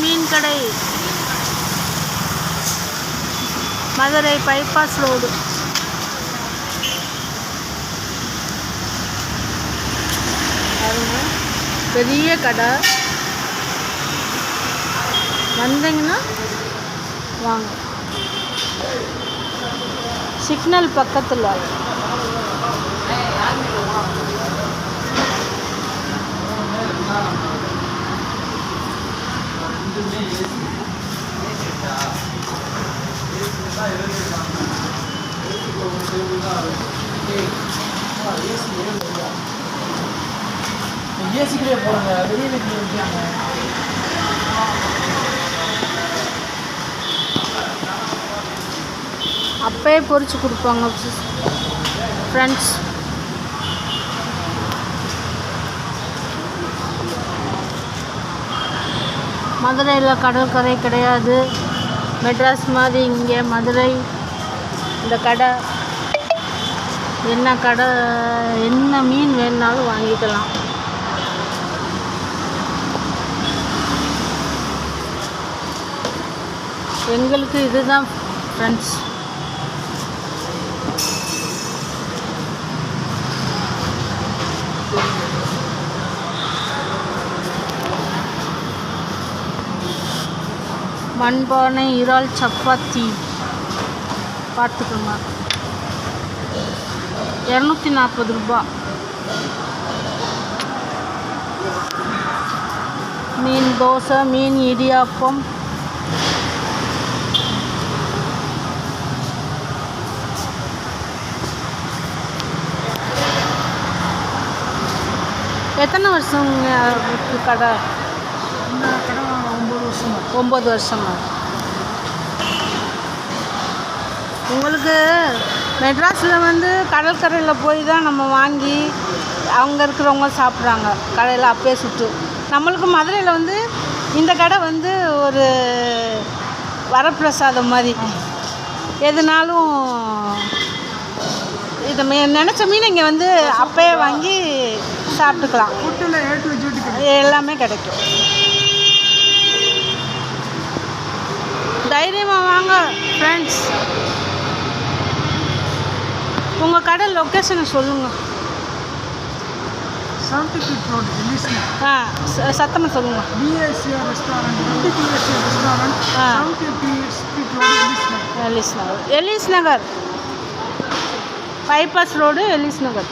மீன் கடை Madurai bypass road. பெரிய கடை, வந்தீங்கன்னா வாங்க. சிக்னல் பக்கத்தில் ஏசிக்கிட்டே போகிறாங்க, வெளியே வைக்கிறாங்க. அப்பயே பொரிச்சு கொடுப்பாங்க ஃப்ரெண்ட்ஸ். மதுரையில் கடற்கரை கிடையாது. மெட்ராஸ் மாதிரி இங்கே மதுரை இந்த கடை என்ன மீன் வேணுனாலும் வாங்கிக்கலாம். எங்களுக்கு இதுதான் ஃப்ரெண்ட்ஸ். மண்பானை இறால் சப்பாத்தி பார்த்துக்கோங்க, 240 ரூபா. மீன் தோசை, மீன் இடியாப்பம், எத்தனை வருஷங்க கடை? இந்த கடை 9 வருஷம். 9 வருஷமா? உங்களுக்கு மெட்ராஸில் வந்து கடற்கரையில் போய் தான் நம்ம வாங்கி அங்கே இருக்கிறவங்க சாப்பிட்றாங்க கடையில் அப்பயே சுட்டு. நம்மளுக்கு மதுரையில் வந்து இந்த கடை வந்து ஒரு வரப்பிரசாதம் மாதிரி. எதுனாலும் இதை நினச்ச மீன் இங்கே வந்து அப்பயே வாங்கி சாப்பிட்டுக்கலாம். எல்லாமே கிடைக்கும். தைரியமாக வாங்க ஃப்ரெண்ட்ஸ். உங்கள் கடை லொக்கேஷனை சொல்லுங்கள். 70 feet road, சத்தமாக சொல்லுங்கள். BSR restaurant, BSR restaurant, 70 feet road, Ellis Nagar, bypass road, Ellis நகர்.